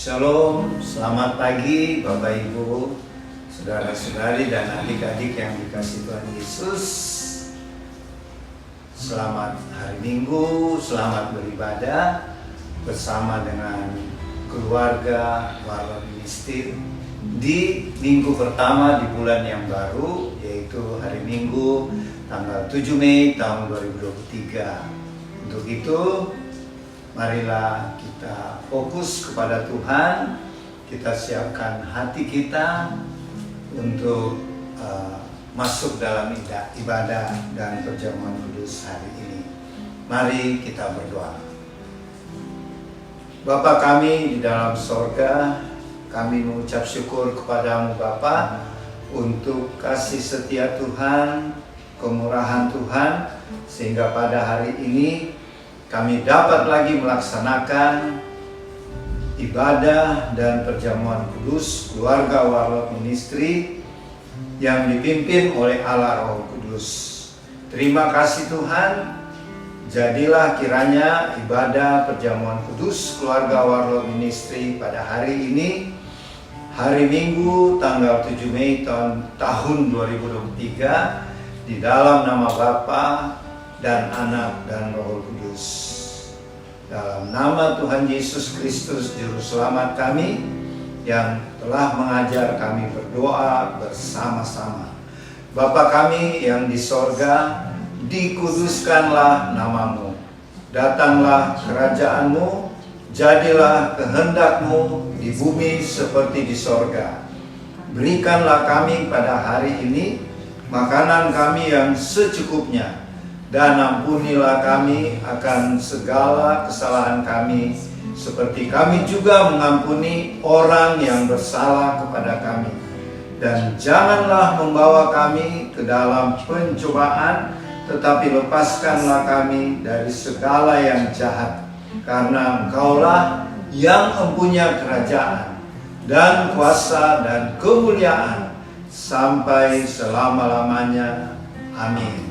Shalom, selamat pagi Bapak Ibu, saudara-saudari dan adik-adik yang dikasihi Tuhan Yesus. Selamat hari Minggu, selamat beribadah bersama dengan keluarga Warlot Ministry di minggu pertama di bulan yang baru, yaitu hari Minggu tanggal 7 Mei tahun 2023. Untuk itu, marilah kita fokus kepada Tuhan, kita siapkan hati kita untuk masuk dalam ibadah dan perjamuan kudus hari ini. Mari kita berdoa. Bapa kami di dalam sorga, kami mengucap syukur kepadamu Bapa untuk kasih setia Tuhan, kemurahan Tuhan, sehingga pada hari ini kami dapat lagi melaksanakan ibadah dan perjamuan kudus keluarga Warlot Ministry yang dipimpin oleh Allah Roh Kudus. Terima kasih Tuhan, jadilah kiranya ibadah perjamuan kudus keluarga Warlot Ministry pada hari ini, hari Minggu tanggal 7 Mei tahun 2023, di dalam nama Bapa dan Anak dan Roh Kudus. Dalam nama Tuhan Yesus Kristus Juru Selamat kami yang telah mengajar kami berdoa bersama-sama. Bapa kami yang di sorga, dikuduskanlah namamu. Datanglah kerajaanmu, jadilah kehendakmu di bumi seperti di sorga. Berikanlah kami pada hari ini makanan kami yang secukupnya, dan ampunilah kami akan segala kesalahan kami, seperti kami juga mengampuni orang yang bersalah kepada kami. Dan janganlah membawa kami ke dalam pencobaan, tetapi lepaskanlah kami dari segala yang jahat. Karena Engkaulah yang mempunyai kerajaan dan kuasa dan kemuliaan sampai selama-lamanya. Amin.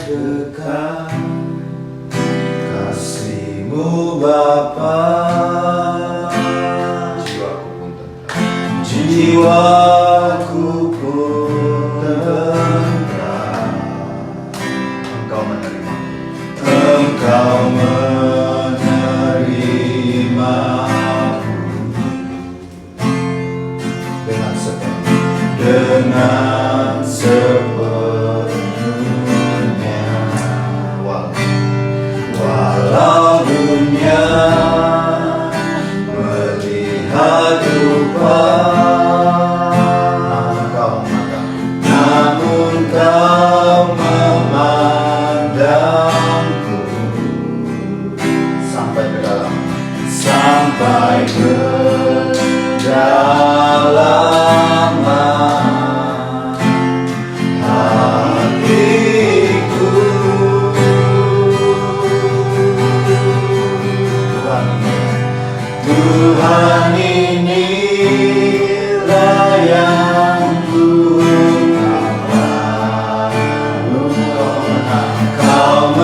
Dekat kasih-Mu Bapa, jiwaku pun tentram. Engkau menerimaku dengan sepenuhnya. Walau dunia melihat rupa, namun Kau memandangku sampai ke dalam hatiku. Tuhan, inilah yang ku mau. Kau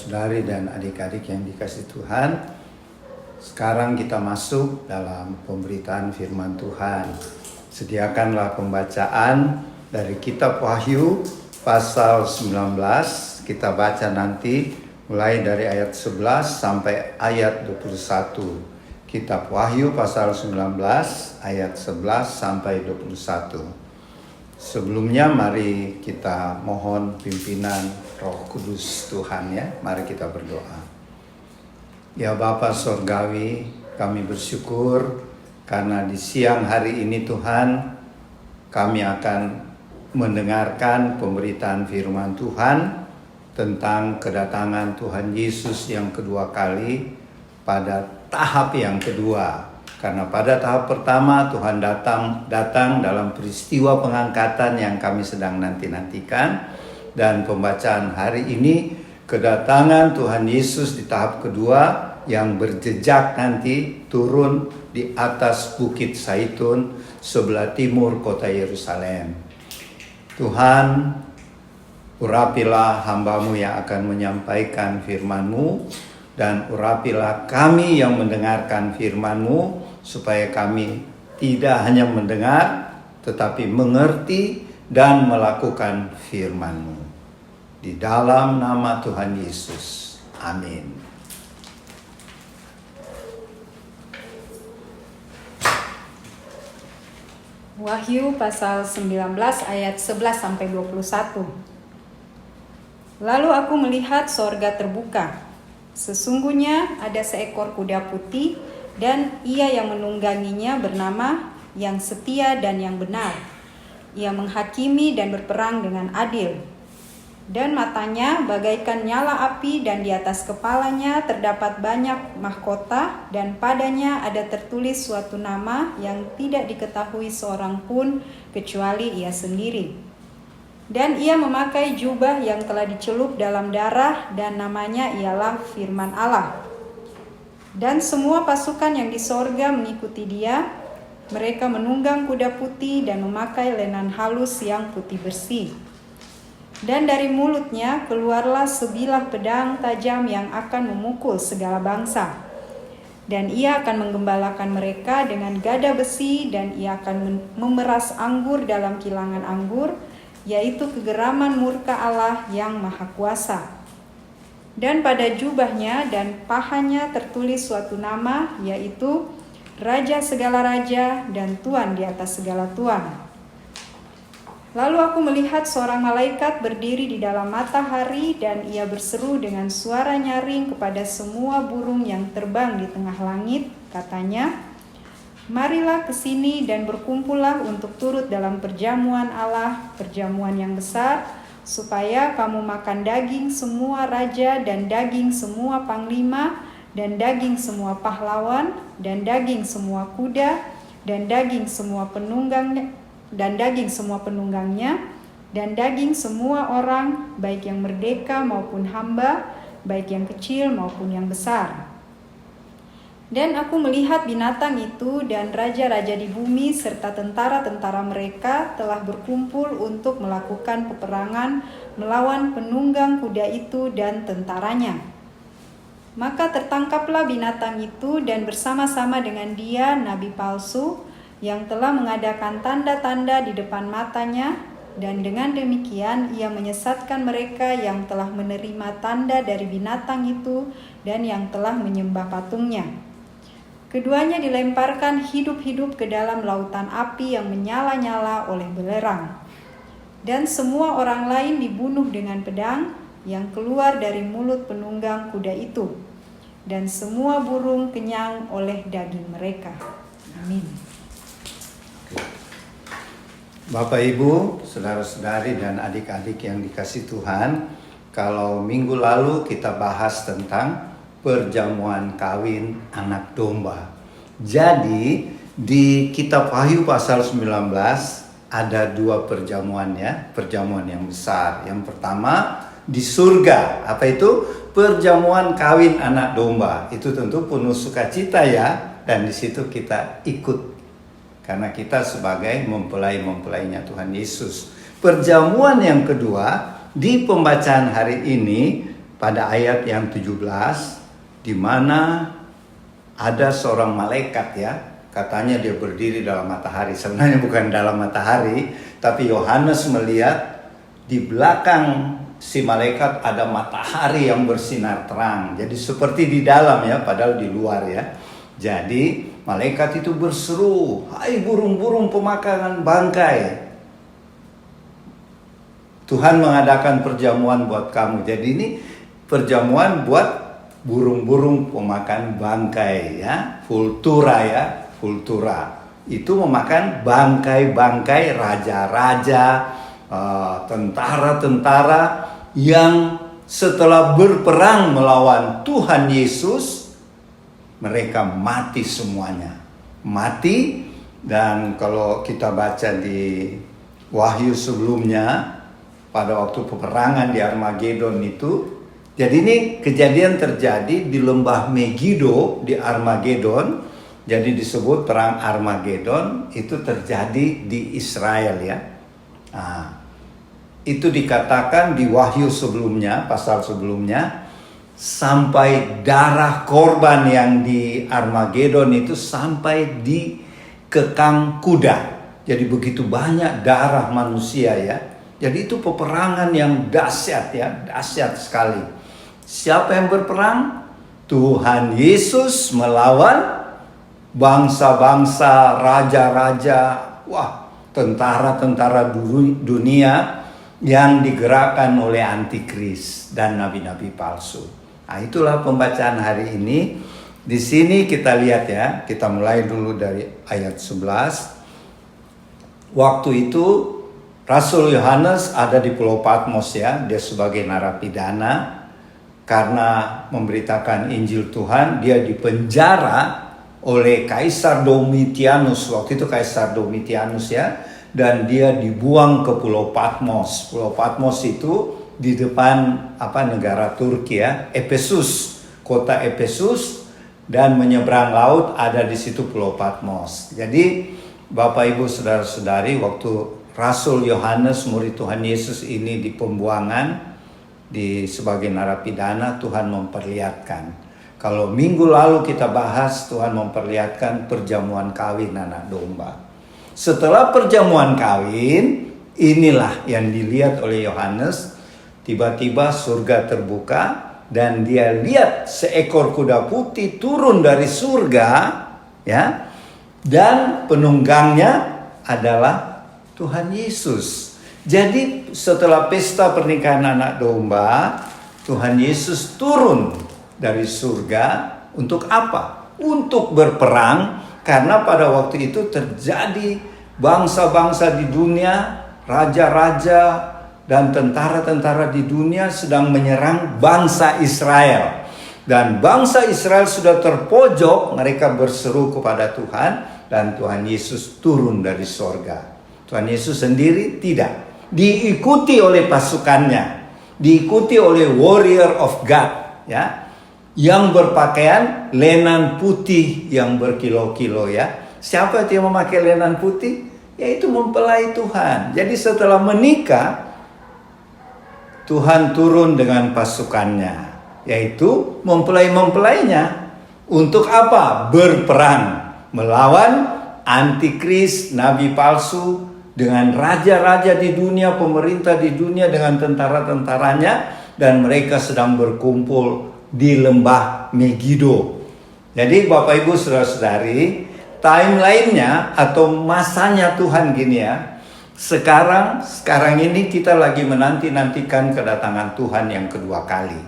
Saudara-saudari dan adik-adik yang dikasihi Tuhan, sekarang kita masuk dalam pemberitaan firman Tuhan. Sediakanlah pembacaan dari kitab Wahyu pasal 19. Kita baca nanti mulai dari ayat 11 sampai ayat 21. Kitab Wahyu pasal 19 ayat 11 sampai 21. Sebelumnya mari kita mohon pimpinan Roh Kudus Tuhan ya. Mari kita berdoa. Ya Bapa Sorgawi, kami bersyukur karena di siang hari ini Tuhan kami akan mendengarkan pemberitaan firman Tuhan tentang kedatangan Tuhan Yesus yang kedua kali pada tahap yang kedua. Karena pada tahap pertama Tuhan datang dalam peristiwa pengangkatan yang kami sedang nanti-nantikan. Dan pembacaan hari ini kedatangan Tuhan Yesus di tahap kedua yang berjejak nanti turun di atas Bukit Zaitun sebelah timur kota Yerusalem. Tuhan, urapilah hamba-Mu yang akan menyampaikan firman-Mu, dan urapilah kami yang mendengarkan firman-Mu, supaya kami tidak hanya mendengar, tetapi mengerti dan melakukan firman-Mu. Di dalam nama Tuhan Yesus. Amin. Wahyu pasal 19 ayat 11 sampai 21. Lalu aku melihat sorga terbuka. Sesungguhnya ada seekor kuda putih, dan ia yang menungganginya bernama Yang Setia dan Yang Benar. Ia menghakimi dan berperang dengan adil. Dan matanya bagaikan nyala api, dan di atas kepalanya terdapat banyak mahkota, dan padanya ada tertulis suatu nama yang tidak diketahui seorang pun kecuali ia sendiri. Dan ia memakai jubah yang telah dicelup dalam darah, dan namanya ialah Firman Allah. Dan semua pasukan yang di sorga mengikuti dia. Mereka menunggang kuda putih dan memakai lenan halus yang putih bersih. Dan dari mulutnya keluarlah sebilah pedang tajam yang akan memukul segala bangsa. Dan ia akan menggembalakan mereka dengan gada besi, dan ia akan memeras anggur dalam kilangan anggur, yaitu kegeraman murka Allah yang Maha Kuasa. Dan pada jubahnya dan pahanya tertulis suatu nama, yaitu Raja segala raja dan Tuan di atas segala tuan. Lalu aku melihat seorang malaikat berdiri di dalam matahari, dan ia berseru dengan suara nyaring kepada semua burung yang terbang di tengah langit, katanya, marilah ke sini dan berkumpullah untuk turut dalam perjamuan Allah, perjamuan yang besar, supaya kamu makan daging semua raja, dan daging semua panglima, dan daging semua pahlawan, dan daging semua kuda, dan daging semua penunggangnya, dan daging semua orang, baik yang merdeka maupun hamba, baik yang kecil maupun yang besar. Dan aku melihat binatang itu dan raja-raja di bumi serta tentara-tentara mereka telah berkumpul untuk melakukan peperangan melawan penunggang kuda itu dan tentaranya. Maka tertangkaplah binatang itu, dan bersama-sama dengan dia nabi palsu yang telah mengadakan tanda-tanda di depan matanya, dan dengan demikian ia menyesatkan mereka yang telah menerima tanda dari binatang itu dan yang telah menyembah patungnya. Keduanya dilemparkan hidup-hidup ke dalam lautan api yang menyala-nyala oleh belerang. Dan semua orang lain dibunuh dengan pedang yang keluar dari mulut penunggang kuda itu. Dan semua burung kenyang oleh daging mereka. Amin. Bapak Ibu, saudara-saudari dan adik-adik yang dikasihi Tuhan, kalau minggu lalu kita bahas tentang perjamuan kawin anak domba. Jadi di kitab Wahyu pasal 19 ada dua perjamuan ya, perjamuan yang besar. Yang pertama di surga, apa itu? Perjamuan kawin anak domba. Itu tentu penuh sukacita ya, dan di situ kita ikut. Karena kita sebagai mempelai-mempelainya Tuhan Yesus. Perjamuan yang kedua di pembacaan hari ini pada ayat yang 17, di mana ada seorang malaikat ya, katanya dia berdiri dalam matahari. Sebenarnya bukan dalam matahari, tapi Yohanes melihat di belakang si malaikat ada matahari yang bersinar terang. Jadi seperti di dalam ya, padahal di luar ya. Jadi malaikat itu berseru, "Hai burung-burung pemakan bangkai, Tuhan mengadakan perjamuan buat kamu." Jadi ini perjamuan buat burung-burung pemakan bangkai ya, vultura ya, vultura. Itu memakan bangkai-bangkai raja-raja, tentara-tentara yang setelah berperang melawan Tuhan Yesus, mereka mati semuanya. Mati, dan kalau kita baca di Wahyu sebelumnya, pada waktu peperangan di Armageddon itu, jadi ini kejadian terjadi di lembah Megiddo di Armageddon. Jadi disebut perang Armageddon, itu terjadi di Israel ya. Nah, itu dikatakan di Wahyu sebelumnya, pasal sebelumnya, sampai darah korban yang di Armageddon itu sampai di kekang kuda. Jadi begitu banyak darah manusia ya. Jadi itu peperangan yang dahsyat ya, dahsyat sekali. Siapa yang berperang? Tuhan Yesus melawan bangsa-bangsa, raja-raja, tentara-tentara dunia yang digerakkan oleh antikris dan nabi-nabi palsu. Nah, itulah pembacaan hari ini. Di sini kita lihat ya, kita mulai dulu dari ayat 11. Waktu itu Rasul Yohanes ada di Pulau Patmos ya, dia sebagai narapidana. Karena memberitakan Injil Tuhan, dia dipenjara oleh Kaisar Domitianus. Waktu itu Kaisar Domitianus ya. Dan dia dibuang ke Pulau Patmos. Pulau Patmos itu di depan negara Turki ya. Efesus, kota Efesus. Dan menyeberang laut ada di situ Pulau Patmos. Jadi Bapak Ibu Saudara-saudari, waktu Rasul Yohanes murid Tuhan Yesus ini di pembuangan, sebagai narapidana, Tuhan memperlihatkan. Kalau minggu lalu kita bahas, Tuhan memperlihatkan perjamuan kawin anak domba. Setelah perjamuan kawin, inilah yang dilihat oleh Yohanes. Tiba-tiba surga terbuka dan dia lihat seekor kuda putih turun dari surga ya, dan penunggangnya adalah Tuhan Yesus. Jadi setelah pesta pernikahan anak domba, Tuhan Yesus turun dari surga untuk apa? Untuk berperang, karena pada waktu itu terjadi bangsa-bangsa di dunia, raja-raja dan tentara-tentara di dunia sedang menyerang bangsa Israel. Dan bangsa Israel sudah terpojok, mereka berseru kepada Tuhan, dan Tuhan Yesus turun dari surga. Tuhan Yesus sendiri tidak. Diikuti oleh pasukannya, diikuti oleh warrior of God ya, yang berpakaian lenan putih yang berkilo-kilo ya. Siapa yang memakai lenan putih? Yaitu mempelai Tuhan. Jadi setelah menikah, Tuhan turun dengan pasukannya, yaitu mempelai-mempelainya. Untuk apa? Berperang melawan antikris, nabi palsu, dengan raja-raja di dunia, pemerintah di dunia, dengan tentara-tentaranya, dan mereka sedang berkumpul di lembah Megiddo. Jadi Bapak Ibu Saudara-saudari, timeline-nya atau masanya Tuhan gini ya. Sekarang ini kita lagi menanti-nantikan kedatangan Tuhan yang kedua kali,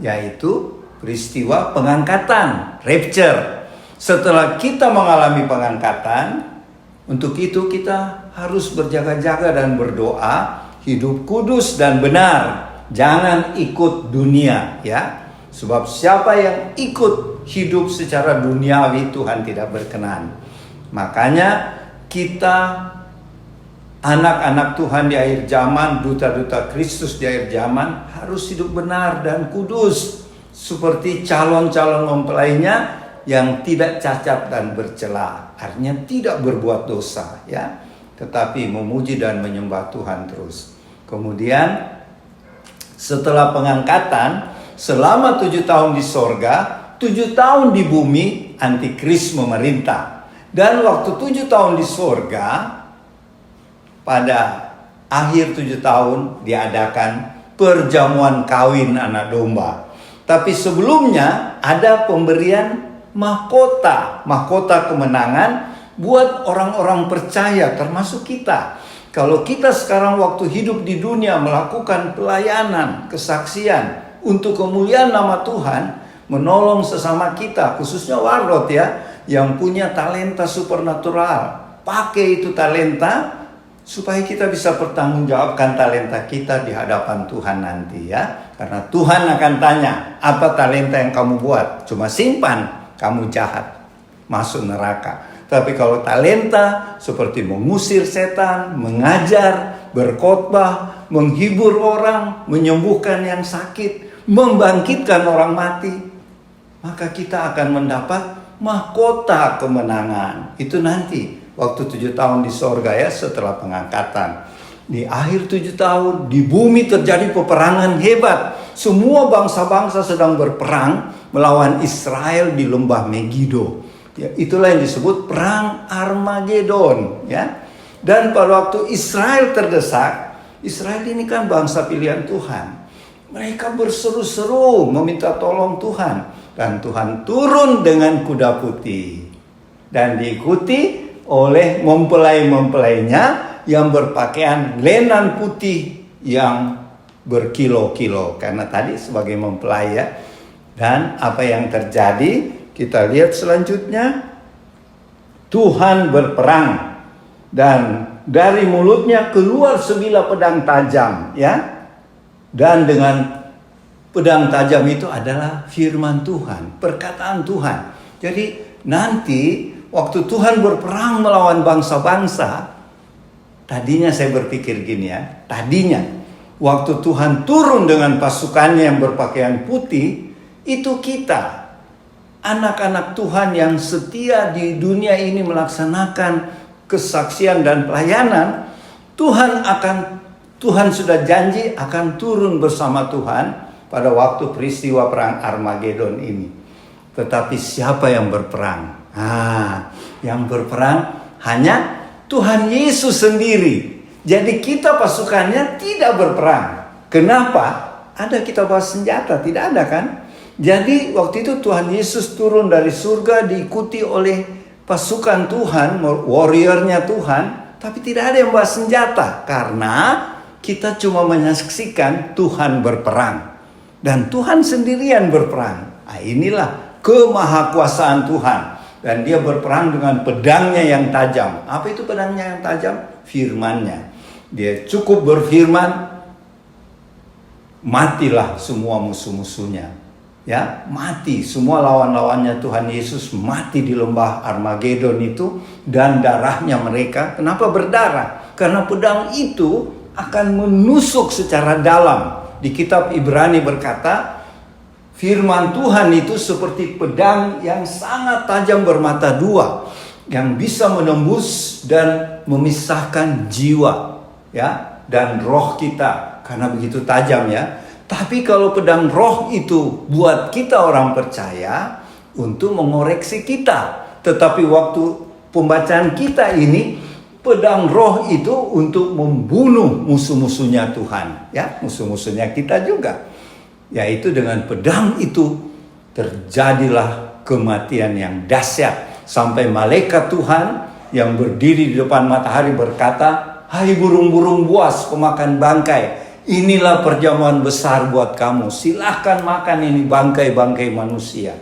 yaitu peristiwa pengangkatan, rapture. Setelah kita mengalami pengangkatan, untuk itu kita harus berjaga-jaga dan berdoa, hidup kudus dan benar. Jangan ikut dunia ya. Sebab siapa yang ikut hidup secara duniawi, Tuhan tidak berkenan. Makanya kita anak-anak Tuhan di akhir zaman, duta-duta Kristus di akhir zaman harus hidup benar dan kudus. Seperti calon-calon mempelainya yang tidak cacat dan bercela, artinya tidak berbuat dosa ya, tetapi memuji dan menyembah Tuhan terus. Kemudian setelah pengangkatan, selama 7 tahun di sorga, 7 tahun di bumi antikris memerintah. Dan waktu 7 tahun di sorga, pada akhir 7 tahun diadakan perjamuan kawin anak domba. Tapi sebelumnya ada pemberian mahkota kemenangan buat orang-orang percaya termasuk kita. Kalau kita sekarang waktu hidup di dunia melakukan pelayanan, kesaksian untuk kemuliaan nama Tuhan, menolong sesama kita, khususnya warlot ya, yang punya talenta supernatural. Pakai itu talenta supaya kita bisa pertanggungjawabkan talenta kita di hadapan Tuhan nanti ya. Karena Tuhan akan tanya, apa talenta yang kamu buat? Cuma simpan, kamu jahat, masuk neraka. Tapi kalau talenta seperti mengusir setan, mengajar, berkhotbah, menghibur orang, menyembuhkan yang sakit, membangkitkan orang mati, maka kita akan mendapat mahkota kemenangan. Itu nanti waktu 7 tahun di sorga ya, setelah pengangkatan. Di akhir 7 tahun di bumi terjadi peperangan hebat. Semua bangsa-bangsa sedang berperang melawan Israel di lembah Megido. Ya, itulah yang disebut perang Armageddon ya. Dan pada waktu Israel terdesak, Israel ini kan bangsa pilihan Tuhan. Mereka berseru-seru meminta tolong Tuhan, dan Tuhan turun dengan kuda putih dan diikuti oleh mempelai-mempelainya yang berpakaian lenan putih yang berkilo-kilo, karena tadi sebagai mempelai ya. Dan apa yang terjadi? Kita lihat selanjutnya, Tuhan berperang dan dari mulutnya keluar sebilah pedang tajam ya. Dan dengan pedang tajam itu adalah firman Tuhan, perkataan Tuhan. Jadi nanti waktu Tuhan berperang melawan bangsa-bangsa, tadinya saya berpikir gini ya, tadinya waktu Tuhan turun dengan pasukannya yang berpakaian putih, itu kita anak-anak Tuhan yang setia di dunia ini melaksanakan kesaksian dan pelayanan, Tuhan sudah janji akan turun bersama Tuhan pada waktu peristiwa perang Armageddon ini. Tetapi siapa yang berperang? Yang berperang hanya Tuhan Yesus sendiri. Jadi kita pasukannya tidak berperang. Kenapa? Ada kita bawa senjata? Tidak ada kan? Jadi waktu itu Tuhan Yesus turun dari surga diikuti oleh pasukan Tuhan, warriornya Tuhan, tapi tidak ada yang bawa senjata karena kita cuma menyaksikan Tuhan berperang dan Tuhan sendirian berperang. Inilah kemahakuasaan Tuhan, dan dia berperang dengan pedangnya yang tajam. Apa itu pedangnya yang tajam? Firman-Nya. Dia cukup berfirman, matilah semua musuh-musuhnya. Ya, mati semua lawan-lawannya Tuhan Yesus, mati di lembah Armageddon itu, dan darahnya mereka. Kenapa berdarah? Karena pedang itu akan menusuk secara dalam. Di kitab Ibrani berkata, firman Tuhan itu seperti pedang yang sangat tajam bermata dua, yang bisa menembus dan memisahkan jiwa ya dan roh kita, karena begitu tajam ya. Tapi kalau pedang roh itu buat kita orang percaya untuk mengoreksi kita. Tetapi waktu pembacaan kita ini, pedang roh itu untuk membunuh musuh-musuhnya Tuhan. Ya, musuh-musuhnya kita juga. Yaitu dengan pedang itu terjadilah kematian yang dahsyat. Sampai malaikat Tuhan yang berdiri di depan matahari berkata, "Hai burung-burung buas pemakan bangkai, inilah perjamuan besar buat kamu. Silahkan makan ini bangkai-bangkai manusia."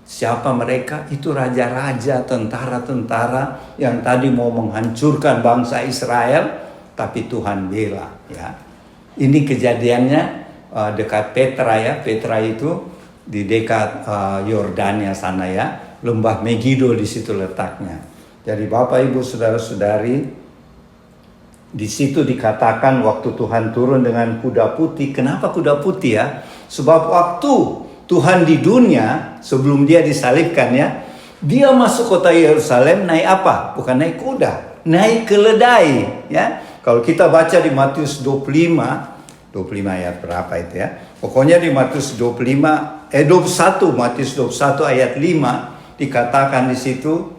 Siapa mereka? Itu raja-raja, tentara-tentara yang tadi mau menghancurkan bangsa Israel, tapi Tuhan bela. Ya, ini kejadiannya dekat Petra ya. Petra itu di dekat Yordania sana ya. Lembah Megido di situ letaknya. Jadi Bapak Ibu Saudara-saudari, di situ dikatakan waktu Tuhan turun dengan kuda putih. Kenapa kuda putih ya? Sebab waktu Tuhan di dunia sebelum dia disalibkan ya, dia masuk kota Yerusalem naik apa? Bukan naik kuda, naik keledai ya. Kalau kita baca di Matius 25 ayat berapa itu ya? Pokoknya di Matius 21 ayat 5 dikatakan di situ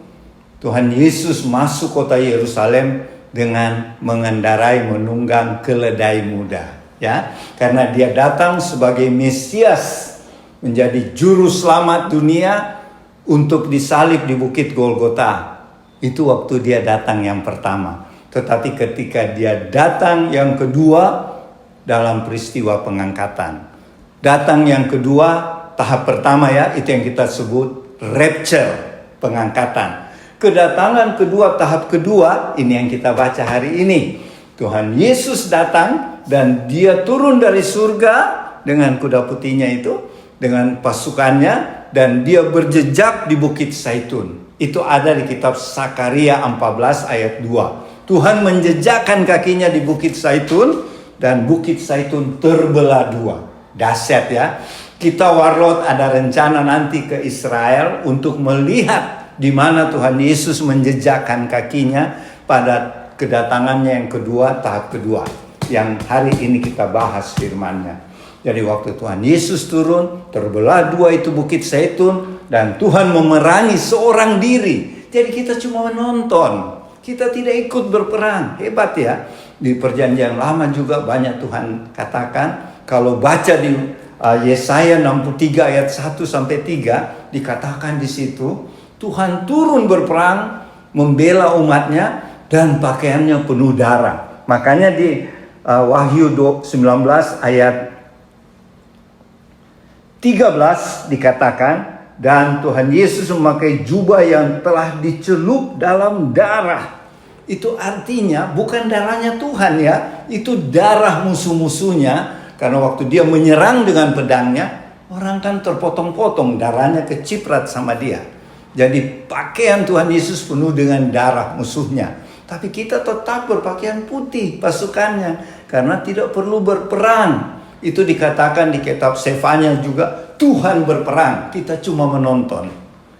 Tuhan Yesus masuk kota Yerusalem dengan mengendarai menunggang keledai muda, ya. Karena dia datang sebagai Mesias, menjadi juru selamat dunia untuk disalib di Bukit Golgota. Itu waktu dia datang yang pertama. Tetapi ketika dia datang yang kedua dalam peristiwa pengangkatan. Datang yang kedua, tahap pertama ya, itu yang kita sebut rapture, pengangkatan. Kedatangan kedua, tahap kedua, ini yang kita baca hari ini. Tuhan Yesus datang dan dia turun dari surga dengan kuda putihnya itu, dengan pasukannya, dan dia berjejak di Bukit Zaitun. Itu ada di kitab Sakaria 14 ayat 2. Tuhan menjejakkan kakinya di Bukit Zaitun dan Bukit Zaitun terbelah dua. Dahsyat ya. Kita Warlord ada rencana nanti ke Israel untuk melihat di mana Tuhan Yesus menjejakkan kakinya pada kedatangannya yang kedua, tahap kedua. Yang hari ini kita bahas firman-Nya. Jadi waktu Tuhan Yesus turun, terbelah dua itu Bukit Zaitun, dan Tuhan memerangi seorang diri. Jadi kita cuma menonton, kita tidak ikut berperang. Hebat ya. Di perjanjian lama juga banyak Tuhan katakan, kalau baca di Yesaya 63 ayat 1 sampai 3 dikatakan di situ Tuhan turun berperang membela umatnya dan pakaiannya penuh darah. Makanya di Wahyu 19 ayat 13 dikatakan, dan Tuhan Yesus memakai jubah yang telah dicelup dalam darah. Itu artinya bukan darahnya Tuhan ya, itu darah musuh-musuhnya. Karena waktu dia menyerang dengan pedangnya, orang kan terpotong-potong, darahnya keciprat sama dia. Jadi pakaian Tuhan Yesus penuh dengan darah musuhnya. Tapi kita tetap berpakaian putih pasukannya, karena tidak perlu berperang. Itu dikatakan di kitab Sefanya juga, Tuhan berperang, kita cuma menonton.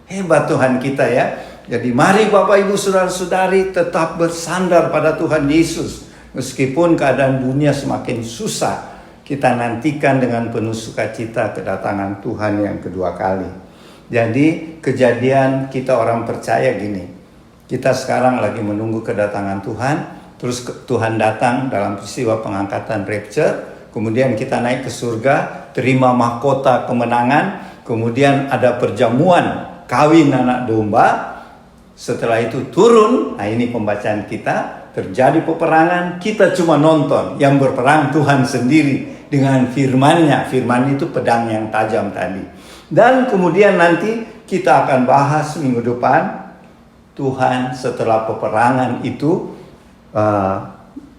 Hebat Tuhan kita ya. Jadi mari Bapak Ibu Saudara-saudari tetap bersandar pada Tuhan Yesus. Meskipun keadaan dunia semakin susah, kita nantikan dengan penuh sukacita kedatangan Tuhan yang kedua kali. Jadi kejadian kita orang percaya gini, kita sekarang lagi menunggu kedatangan Tuhan, terus Tuhan datang dalam peristiwa pengangkatan rapture, kemudian kita naik ke surga, terima mahkota kemenangan, kemudian ada perjamuan kawin anak domba. Setelah itu turun, nah ini pembacaan kita, terjadi peperangan, kita cuma nonton, yang berperang Tuhan sendiri dengan firman-Nya. Firman itu pedang yang tajam tadi. Dan kemudian nanti kita akan bahas minggu depan, Tuhan setelah peperangan itu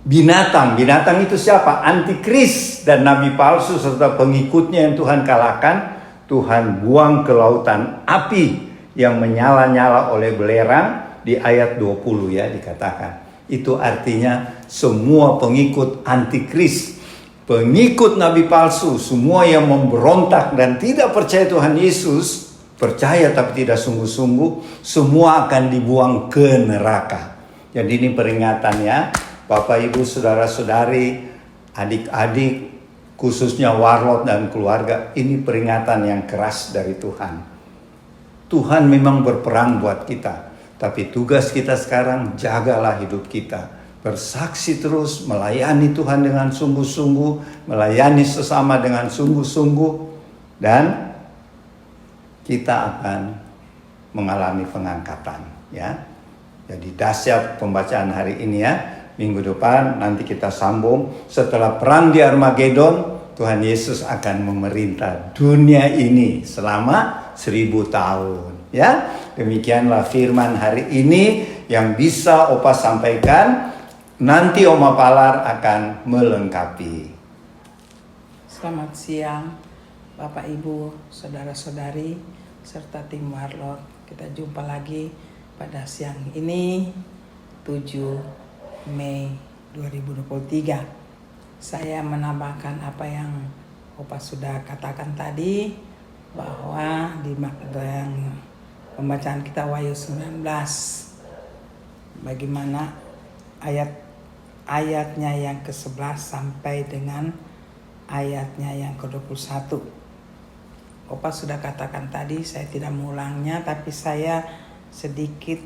binatang itu siapa? Antikris dan nabi palsu serta pengikutnya yang Tuhan kalahkan, Tuhan buang ke lautan api yang menyala-nyala oleh belerang. Di ayat 20 ya dikatakan. Itu artinya semua pengikut antikris, pengikut nabi palsu, semua yang memberontak dan tidak percaya Tuhan Yesus, percaya tapi tidak sungguh-sungguh, semua akan dibuang ke neraka. Jadi ini peringatan ya, Bapak Ibu Saudara-saudari, adik-adik, khususnya Warlord dan keluarga, ini peringatan yang keras dari Tuhan. Tuhan memang berperang buat kita, tapi tugas kita sekarang jagalah hidup kita. Bersaksi terus, melayani Tuhan dengan sungguh-sungguh, melayani sesama dengan sungguh-sungguh, dan kita akan mengalami pengangkatan ya. Jadi dahsyat pembacaan hari ini ya. Minggu depan nanti kita sambung. Setelah perang di Armageddon, Tuhan Yesus akan memerintah dunia ini selama 1000 tahun ya. Demikianlah firman hari ini yang bisa Opa sampaikan. Nanti Oma Palar akan melengkapi. Selamat siang Bapak Ibu Saudara-saudari serta tim Warlord. Kita jumpa lagi pada siang ini 7 Mei 2023. Saya menambahkan apa yang Opa sudah katakan tadi, bahwa di pembacaan kita Wahyu 19, bagaimana ayatnya yang ke-11 sampai dengan ayatnya yang ke-21. Opa sudah katakan tadi, saya tidak mengulangnya, tapi saya sedikit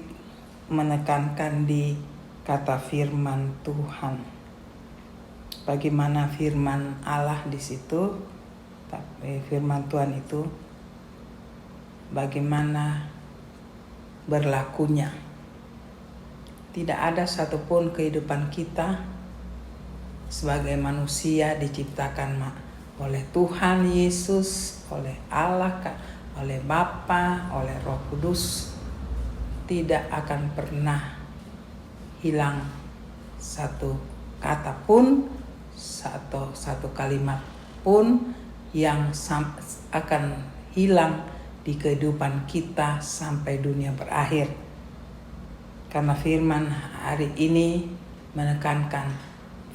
menekankan di kata firman Tuhan. Bagaimana firman Allah di situ, tapi firman Tuhan itu bagaimana berlakunya. Tidak ada satupun kehidupan kita sebagai manusia diciptakan oleh Tuhan Yesus, oleh Allah, oleh Bapa, oleh Roh Kudus, tidak akan pernah hilang satu kata pun, satu kalimat pun yang akan hilang di kehidupan kita sampai dunia berakhir. Karena firman hari ini menekankan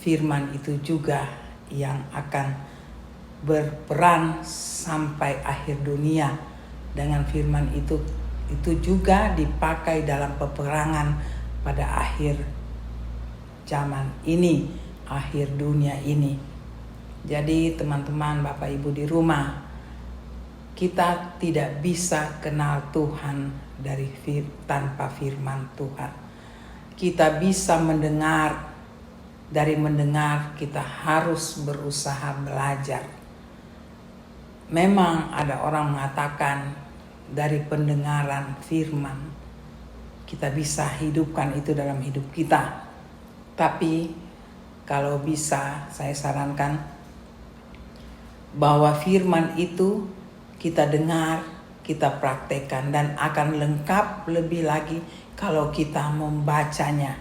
firman itu juga yang akan berperan sampai akhir dunia. Dengan firman itu juga dipakai dalam peperangan pada akhir zaman ini, akhir dunia ini. Jadi teman-teman, Bapak Ibu di rumah, kita tidak bisa kenal Tuhan tanpa firman Tuhan. Kita bisa mendengar, dari mendengar kita harus berusaha belajar. Memang ada orang mengatakan dari pendengaran firman kita bisa hidupkan itu dalam hidup kita. Tapi kalau bisa saya sarankan bahwa firman itu kita dengar, kita praktekkan, dan akan lengkap lebih lagi kalau kita membacanya,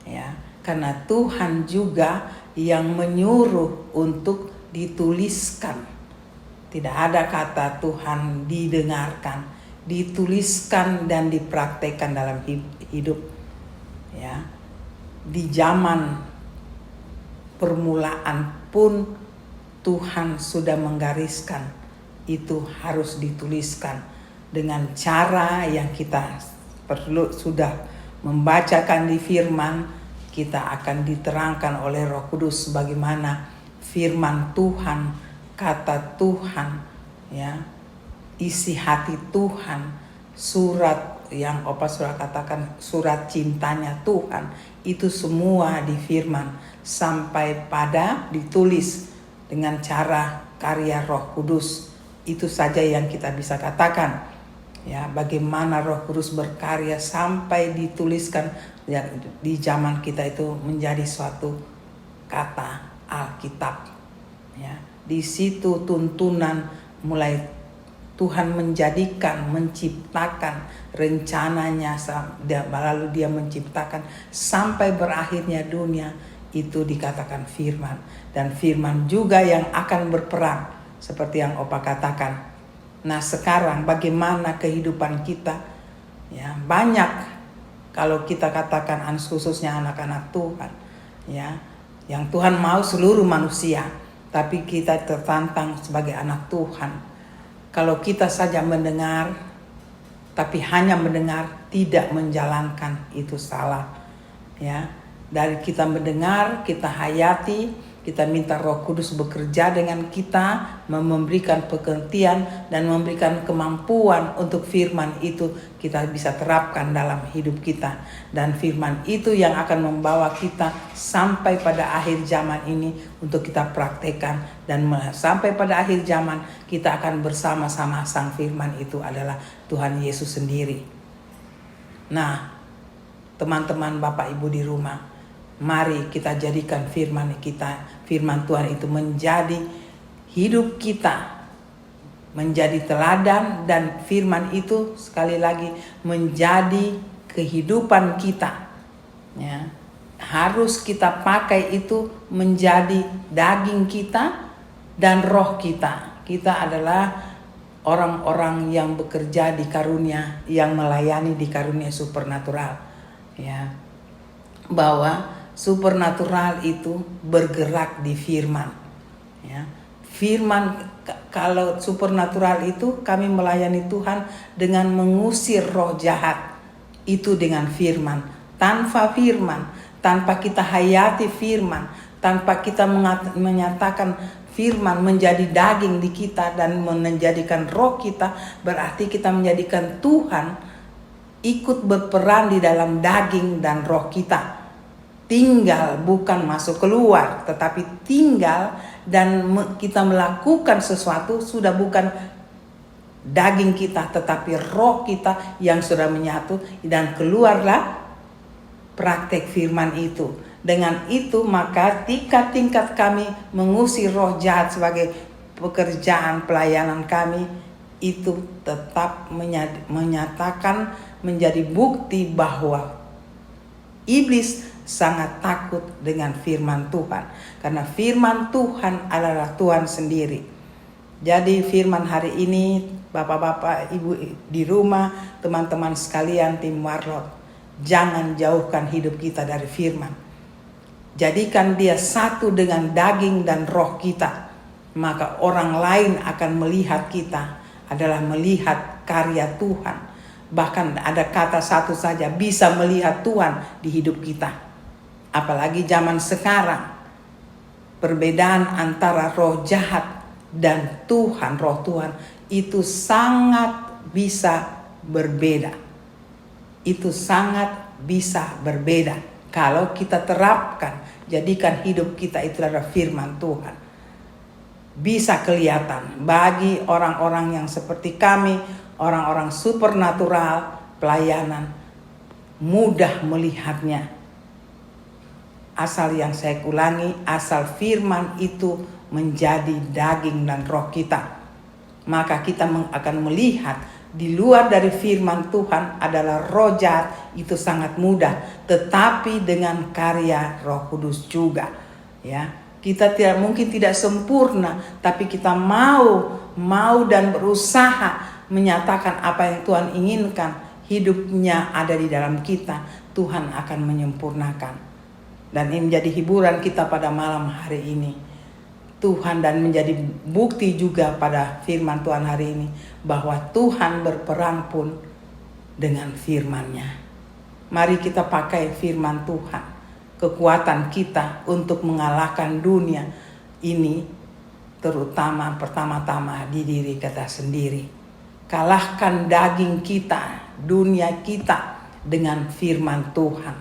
ya. Karena Tuhan juga yang menyuruh untuk dituliskan. Tidak ada kata Tuhan didengarkan, dituliskan dan dipraktekkan dalam hidup. Ya, di zaman permulaan pun Tuhan sudah menggariskan itu harus dituliskan dengan cara yang kita perlu sudah membacakan di firman, kita akan diterangkan oleh Roh Kudus bagaimana firman Tuhan, kata Tuhan, ya, isi hati Tuhan, surat yang Opa sudah katakan, surat cintanya Tuhan, itu semua di firman sampai pada ditulis dengan cara karya Roh Kudus. Itu saja yang kita bisa katakan, ya, bagaimana Roh Kudus berkarya sampai dituliskan, ya, di zaman kita itu menjadi suatu kata Alkitab, ya. Di situ tuntunan mulai Tuhan menjadikan, menciptakan rencananya, lalu dia menciptakan sampai berakhirnya dunia, itu dikatakan firman. Dan firman juga yang akan berperang seperti yang Opa katakan. Nah, sekarang bagaimana kehidupan kita? Ya, banyak kalau kita katakan khususnya anak-anak Tuhan, ya, yang Tuhan mau seluruh manusia. Tapi kita tertantang sebagai anak Tuhan. Kalau kita saja mendengar, tapi hanya mendengar, tidak menjalankan, itu salah. Ya, dari kita mendengar, kita hayati, kita minta Roh Kudus bekerja dengan kita, memberikan pengertian dan memberikan kemampuan untuk firman itu kita bisa terapkan dalam hidup kita. Dan firman itu yang akan membawa kita sampai pada akhir zaman ini untuk kita praktekkan. Dan sampai pada akhir zaman kita akan bersama-sama sang firman itu adalah Tuhan Yesus sendiri. Nah, teman-teman Bapak Ibu di rumah, mari kita jadikan firman Tuhan itu menjadi hidup kita, menjadi teladan, dan firman itu sekali lagi menjadi kehidupan kita. Ya, harus kita pakai itu menjadi daging kita dan roh kita. Kita adalah orang-orang yang bekerja di karunia, yang melayani di karunia supernatural. Ya, bahwa supernatural itu bergerak di firman, ya. Firman, kalau supernatural itu kami melayani Tuhan dengan mengusir roh jahat, itu dengan firman. Tanpa firman, tanpa kita hayati firman, tanpa kita menyatakan firman menjadi daging di kita dan menjadikan roh kita, berarti kita menjadikan Tuhan ikut berperan di dalam daging dan roh kita. Tinggal, bukan masuk keluar, tetapi tinggal dan kita melakukan sesuatu sudah bukan daging kita, tetapi roh kita yang sudah menyatu, dan keluarlah praktek firman itu. Dengan itu maka tingkat kami mengusir roh jahat sebagai pekerjaan pelayanan kami itu tetap menyatakan menjadi bukti bahwa iblis sangat takut dengan firman Tuhan. Karena firman Tuhan adalah Tuhan sendiri. Jadi firman hari ini, bapak-bapak, ibu di rumah, teman-teman sekalian tim Warlot, jangan jauhkan hidup kita dari firman. Jadikan dia satu dengan daging dan roh kita. Maka orang lain akan melihat kita adalah melihat karya Tuhan. Bahkan ada kata satu saja, bisa melihat Tuhan di hidup kita. Apalagi zaman sekarang, perbedaan antara roh jahat dan Tuhan, roh Tuhan itu sangat bisa berbeda. Itu sangat bisa berbeda. Kalau kita terapkan, jadikan hidup kita itu adalah firman Tuhan. Bisa kelihatan bagi orang-orang yang seperti kami, orang-orang supernatural, pelayanan, mudah melihatnya. Asal yang saya ulangi, asal firman itu menjadi daging dan roh kita. Maka kita akan melihat di luar dari firman Tuhan adalah roh jahat, itu sangat mudah, tetapi dengan karya Roh Kudus juga, ya. Kita mungkin tidak sempurna, tapi kita mau dan berusaha menyatakan apa yang Tuhan inginkan. Hidupnya ada di dalam kita, Tuhan akan menyempurnakan. Dan ini menjadi hiburan kita pada malam hari ini. Tuhan, dan menjadi bukti juga pada firman Tuhan hari ini bahwa Tuhan berperang pun dengan firman-Nya. Mari kita pakai firman Tuhan, kekuatan kita untuk mengalahkan dunia ini, terutama pertama-tama di diri kita sendiri. Kalahkan daging kita, dunia kita dengan firman Tuhan.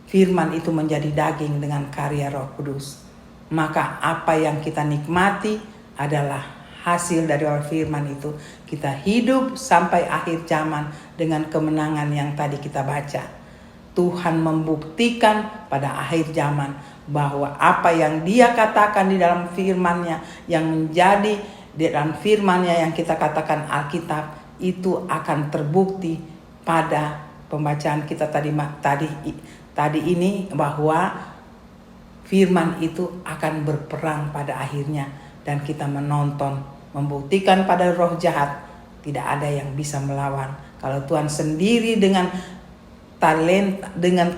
Firman itu menjadi daging dengan karya Roh Kudus. Maka apa yang kita nikmati adalah hasil dari firman itu. Kita hidup sampai akhir zaman dengan kemenangan yang tadi kita baca. Tuhan membuktikan pada akhir zaman bahwa apa yang Dia katakan di dalam firman-Nya, yang menjadi di dalam firman-Nya yang kita katakan Alkitab, itu akan terbukti pada pembacaan kita tadi ini, bahwa firman itu akan berperang pada akhirnya, dan kita menonton, membuktikan pada roh jahat tidak ada yang bisa melawan. Kalau Tuhan sendiri dengan talenta, dengan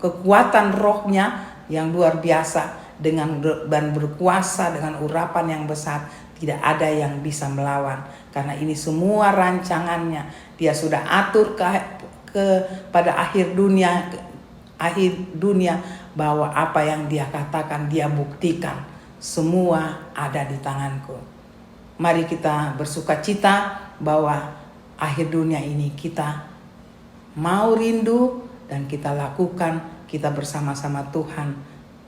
kekuatan rohnya yang luar biasa, dan berkuasa dengan urapan yang besar, tidak ada yang bisa melawan. Karena ini semua rancangannya Dia sudah atur pada akhir dunia, bahwa apa yang Dia katakan Dia buktikan, semua ada di tanganku. Mari kita bersukacita bahwa akhir dunia ini kita mau rindu, dan kita lakukan, kita bersama-sama Tuhan,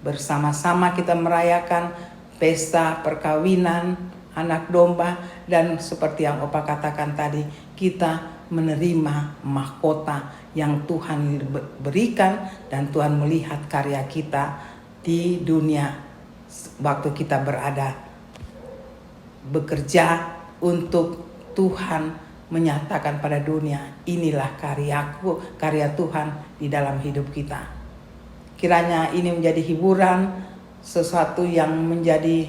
bersama-sama kita merayakan pesta perkawinan anak domba, dan seperti yang Opa katakan tadi, kita menerima mahkota yang Tuhan berikan, dan Tuhan melihat karya kita di dunia waktu kita bekerja untuk Tuhan, menyatakan pada dunia, inilah karya Tuhan di dalam hidup kita. Kiranya ini menjadi hiburan, sesuatu yang menjadi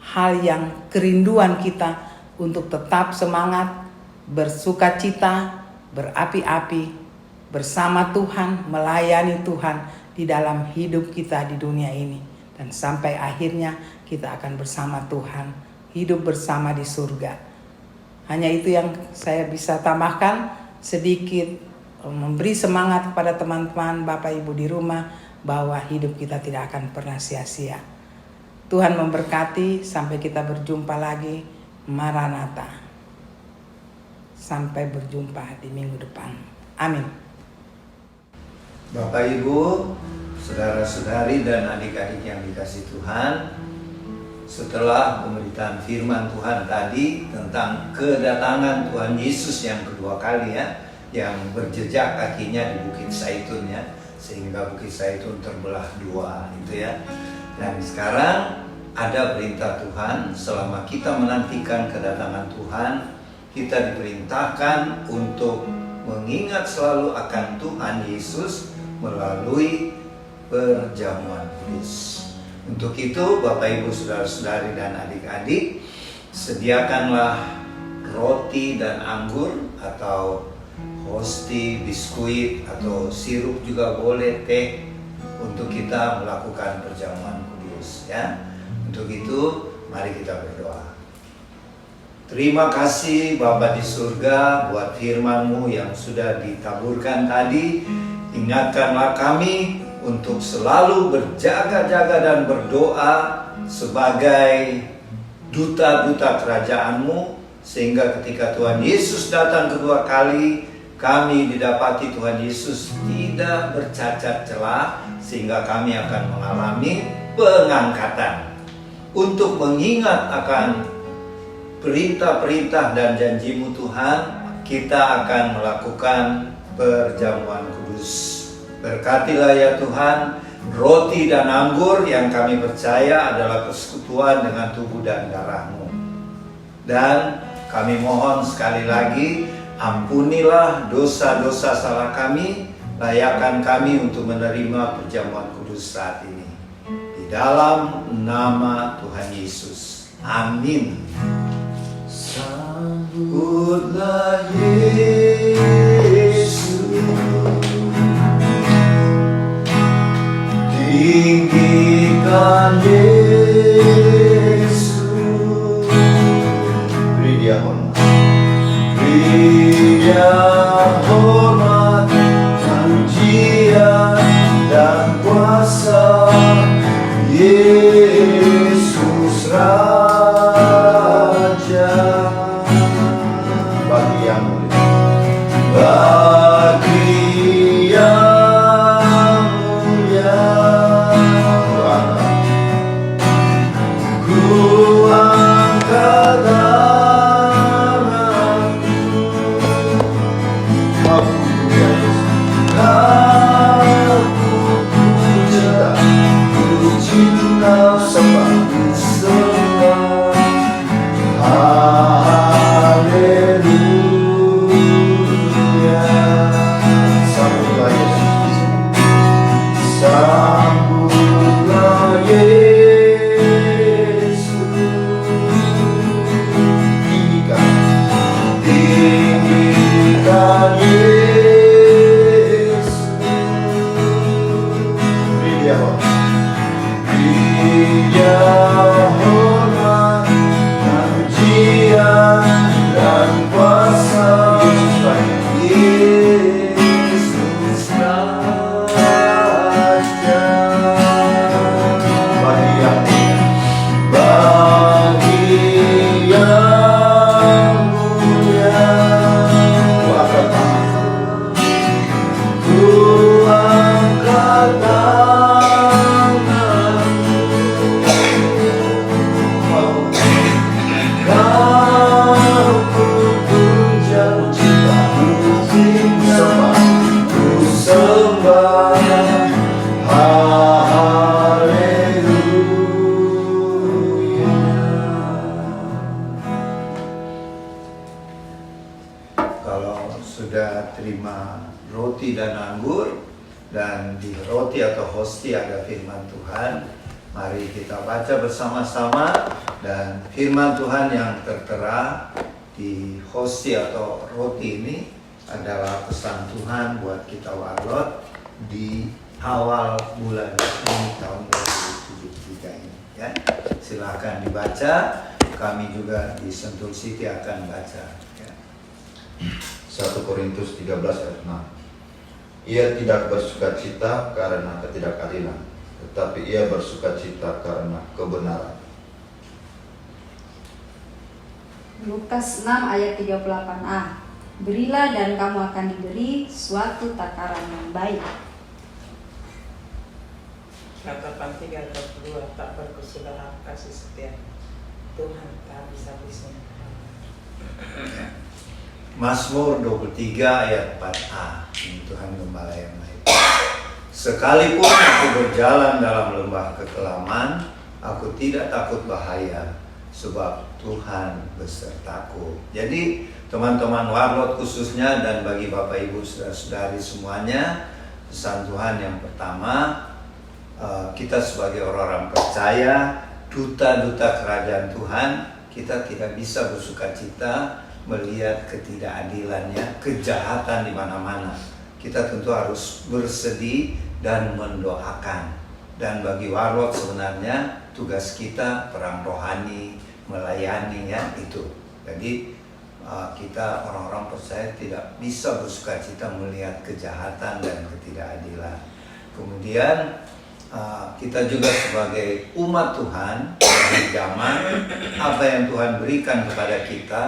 hal yang kerinduan kita untuk tetap semangat, bersukacita, berapi-api bersama Tuhan, melayani Tuhan di dalam hidup kita di dunia ini. Dan sampai akhirnya kita akan bersama Tuhan, hidup bersama di surga. Hanya itu yang saya bisa tambahkan sedikit, memberi semangat kepada teman-teman, Bapak Ibu di rumah, bahwa hidup kita tidak akan pernah sia-sia. Tuhan memberkati, sampai kita berjumpa lagi. Maranatha. Sampai berjumpa di minggu depan. Amin. Bapak Ibu, saudara-saudari dan adik-adik yang dikasih Tuhan, setelah pemberitaan firman Tuhan tadi tentang kedatangan Tuhan Yesus yang kedua kali ya, yang berjejak kakinya di Bukit Zaitun ya, sehingga Bukit Zaitun terbelah dua itu ya. Dan sekarang ada perintah Tuhan, selama kita menantikan kedatangan Tuhan, kita diperintahkan untuk mengingat selalu akan Tuhan Yesus melalui perjamuan kudus. Untuk itu Bapak Ibu saudara-saudari dan adik-adik, sediakanlah roti dan anggur atau hosti, biskuit atau sirup juga boleh, teh, untuk kita melakukan perjamuan kudus ya. Untuk itu mari kita berdoa. Terima kasih Bapa di surga buat firman-Mu yang sudah ditaburkan tadi. Ingatkanlah kami untuk selalu berjaga-jaga dan berdoa sebagai duta-duta kerajaan-Mu, sehingga ketika Tuhan Yesus datang kedua kali, kami didapati Tuhan Yesus tidak bercacat celah, sehingga kami akan mengalami pengangkatan. Untuk mengingat akan perintah-perintah dan janji-Mu Tuhan, kita akan melakukan perjamuan kudus. Berkatilah ya Tuhan, roti dan anggur yang kami percaya adalah persekutuan dengan tubuh dan darah-Mu. Dan kami mohon sekali lagi, ampunilah dosa-dosa salah kami, layakkan kami untuk menerima perjamuan kudus saat ini. Di dalam nama Tuhan Yesus. Amin. Sambutlah Yesus, tinggikan Yesus, beri Dia hormat, beri Dia hormat, pujian dan kuasa. Yesus Raja, bagi yang mulia, bagi yang mulia, ku angkat tanganku, aku cinta sembah sembah, haleluya. Sambutlah Yesus, sambutlah Yesus, tinggikan Yesus, beri Dia hormat, Dia hormat dan pujian dan kuasa. Yesus Raja, bagi yang mulia, ku angkat Kalau sudah terima roti dan anggur, dan di roti atau hosti ada firman Tuhan, mari kita baca bersama-sama. Dan firman Tuhan yang tertera di hosti atau roti ini adalah pesan Tuhan buat kita warlot di awal bulan ini tahun 2073 ini ya. Silakan dibaca, kami juga di Sentul City akan baca ya. 1 Korintus 13 ayat 6. Ia tidak bersukacita karena ketidakadilan, tetapi ia bersukacita karena kebenaran. Lukas 6 ayat 38a. Berilah dan kamu akan diberi suatu takaran yang baik. Ratapan 3:22, tak berkesudahan kasih setia Tuhan tak habis-habisnya. Mazmur 23 ayat 4a. Ini Tuhan Gembala yang baik. Sekalipun aku berjalan dalam lembah kekelaman, aku tidak takut bahaya, sebab Tuhan besertaku. Jadi teman-teman Warlot khususnya dan bagi Bapak Ibu saudara-saudari semuanya, pesan Tuhan yang pertama, kita sebagai orang-orang percaya, duta-duta kerajaan Tuhan, kita tidak bisa bersukacita melihat ketidakadilannya, kejahatan di mana-mana. Kita tentu harus bersedih dan mendoakan. Dan bagi Warlot sebenarnya tugas kita perang rohani, melayani ya itu. Jadi kita orang-orang percaya tidak bisa bersukacita melihat kejahatan dan ketidakadilan. Kemudian kita juga sebagai umat Tuhan dari zaman, apa yang Tuhan berikan kepada kita,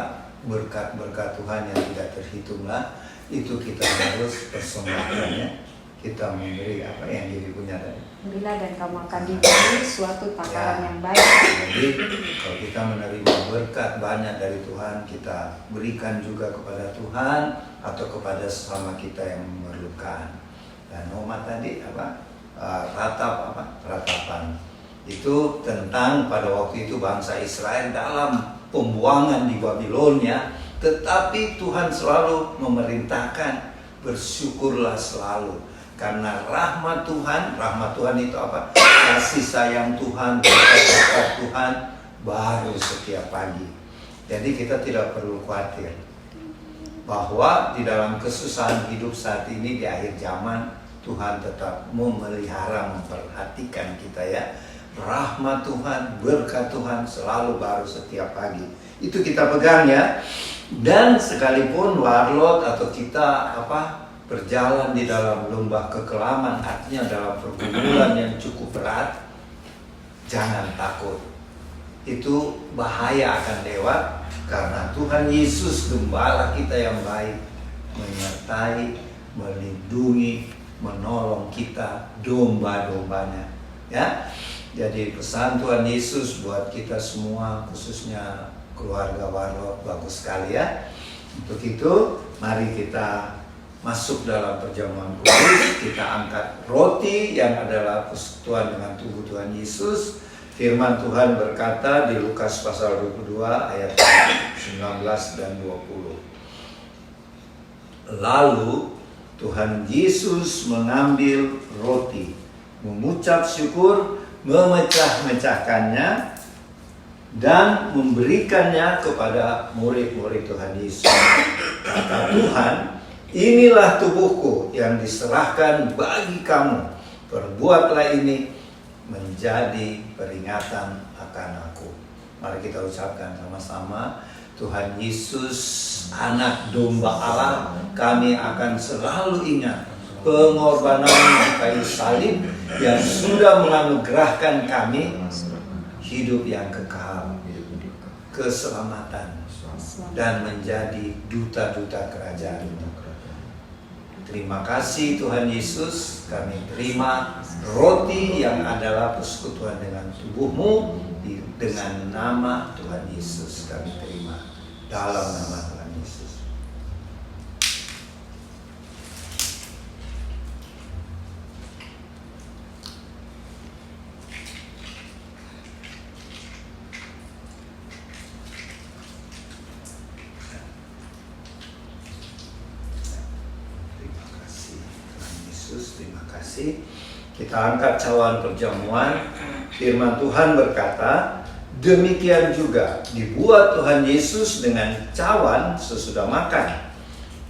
berkat-berkat Tuhan yang tidak terhitunglah, itu kita harus persembahkan ya. Kita memberi apa yang diri punya tadi. Berilah dan kamu akan diberi suatu takaran yang baik. Jadi kalau kita menerima berkat banyak dari Tuhan, kita berikan juga kepada Tuhan atau kepada sesama kita yang memerlukan. Dan Noma tadi apa? Ratapan. Itu tentang pada waktu itu bangsa Israel dalam pembuangan di Babilonia, tetapi Tuhan selalu memerintahkan bersyukurlah selalu. Karena rahmat Tuhan itu apa? Kasih sayang Tuhan, berkat Tuhan baru setiap pagi. Jadi kita tidak perlu khawatir bahwa di dalam kesusahan hidup saat ini di akhir zaman, Tuhan tetap memelihara, memperhatikan kita ya. Rahmat Tuhan, berkat Tuhan selalu baru setiap pagi. Itu kita pegang ya. Dan sekalipun Warlot atau kita berjalan di dalam lembah kekelaman, artinya dalam pergumulan yang cukup berat, jangan takut. Itu bahaya akan lewat karena Tuhan Yesus Gembala kita yang baik menyertai, melindungi, menolong kita, domba-dombanya. Ya, jadi pesan Tuhan Yesus buat kita semua, khususnya keluarga Warlot, bagus sekali ya. Untuk itu, mari kita masuk dalam perjamuan kudus. Kita angkat roti yang adalah persekutuan dengan tubuh Tuhan Yesus. Firman Tuhan berkata di Lukas pasal 22 ayat 19 dan 20. Lalu Tuhan Yesus mengambil roti, mengucap syukur, memecah-mecahkannya dan memberikannya kepada murid-murid Tuhan Yesus. Kata Tuhan, inilah tubuhku yang diserahkan bagi kamu. Perbuatlah ini menjadi peringatan akan aku. Mari kita ucapkan sama-sama. Tuhan Yesus, anak domba Allah, kami akan selalu ingat pengorbanan di kayu salib yang sudah menganugerahkan kami hidup yang kekal, keselamatan, dan menjadi duta-duta kerajaan. Terima kasih Tuhan Yesus, kami terima roti yang adalah persekutuan dengan tubuh-Mu, dengan nama Tuhan Yesus kami terima, dalam nama Tuhan Yesus. Terima kasih. Kita angkat cawan perjamuan. Firman Tuhan berkata, demikian juga dibuat Tuhan Yesus dengan cawan sesudah makan.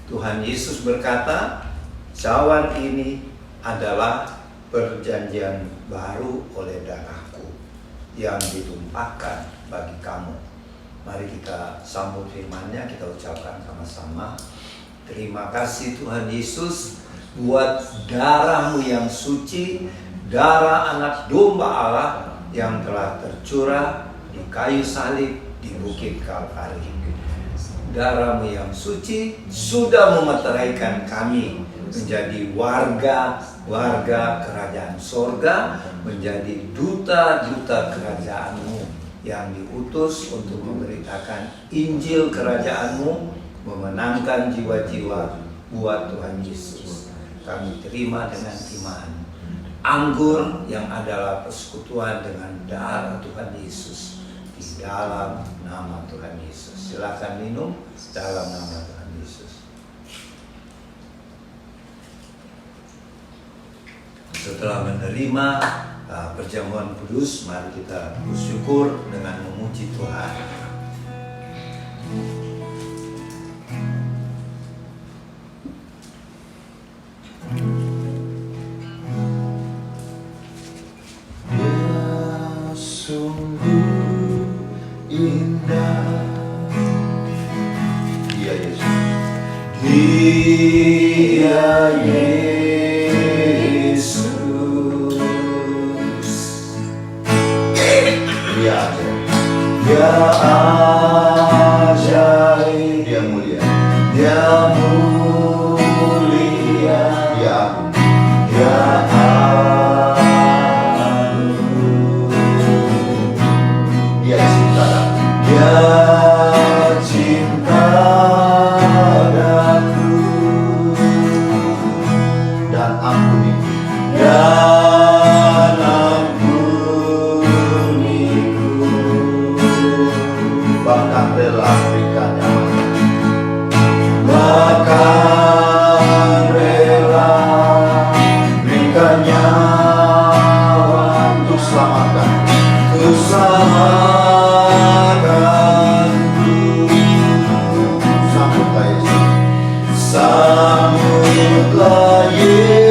Tuhan Yesus berkata, cawan ini adalah perjanjian baru oleh darahku yang ditumpahkan bagi kamu. Mari kita sambut firman-Nya, kita ucapkan sama-sama. Terima kasih Tuhan Yesus buat darah-Mu yang suci, darah anak domba Allah yang telah tercurah di kayu salib di bukit Kalvari. Darah-Mu yang suci sudah memeteraikan kami menjadi warga kerajaan sorga, menjadi duta-duta kerajaan-Mu yang diutus untuk memberitakan Injil kerajaan-Mu, memenangkan jiwa-jiwa buat Tuhan Yesus. Kami terima dengan iman anggur yang adalah persekutuan dengan darah Tuhan Yesus di dalam nama Tuhan Yesus. Silakan minum dalam nama Tuhan Yesus. Setelah menerima perjamuan kudus, mari kita bersyukur dengan memuji Tuhan. Dia sungguh indah, Dia Yesus, Dia Yesus, Dia ajaib, Dia mulia, Dia mulia, Dia agung, Dia cinta daku dan ampuniku, bahkan rela berikan nyawa untuk selamatkan. Sambutlah Yesus,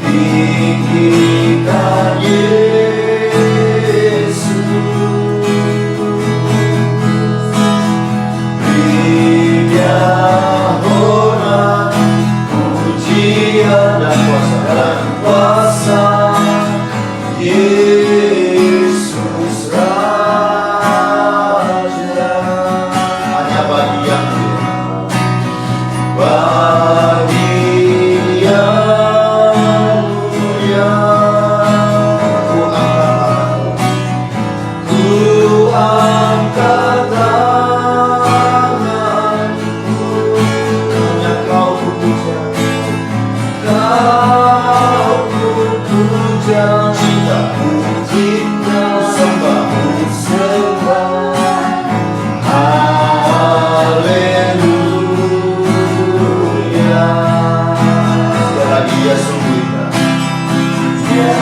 tinggikan Yesus, beri Dia hormat, pujian dan kuasa, Yesus Raja. Hanya bagi yang mulia, ku angkat tanganku, hanya Kau ku puja, cinta, sembah, haleluya. Sekali lagi, Dia sungguh indah, Dia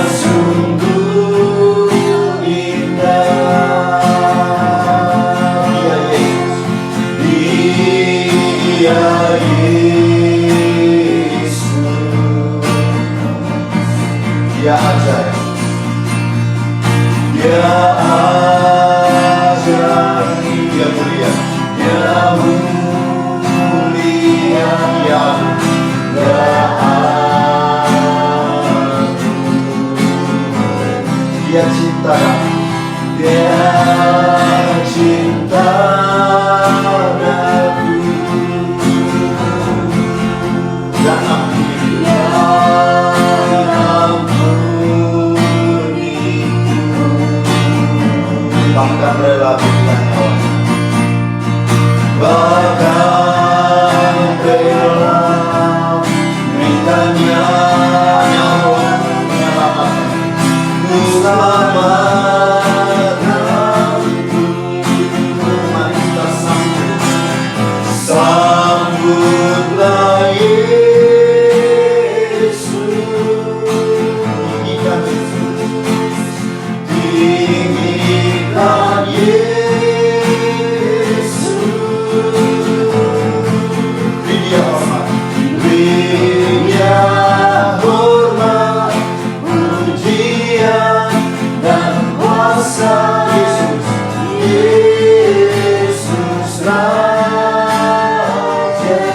sungguh indah, Dia Yesus, Dia Yesus, Dia ajaib, Dia ajaib, Dia mulia, Dia mulia, Dia agung, Dia cinta, Dia cinta daku dan ampuniku, bahkan rela berikan nyawa, bahkan rela berikan nyawa, menyelamatkanku. Mari kita sambutlah Yesus, tinggikan Yesus, beri Dia hormat, pujian dan kuasa, Yesus Raja.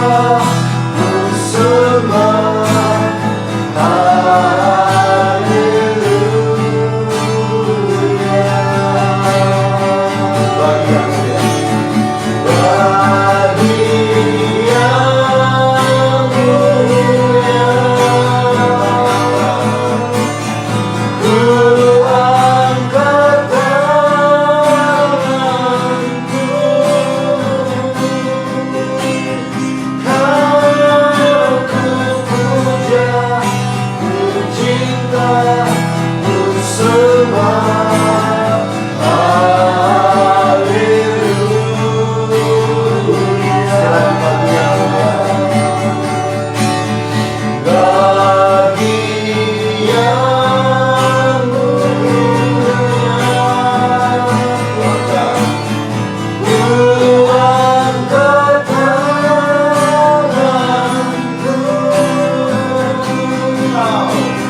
ku sembah. Haleluya. Bagi yang mulia, bagi yang mulia, ku angkat tanganku, kau ku puja, ku cinta, ku sembah. Haleluya. Sekali lagi yang mulia, ku angkat tanganku, kau ku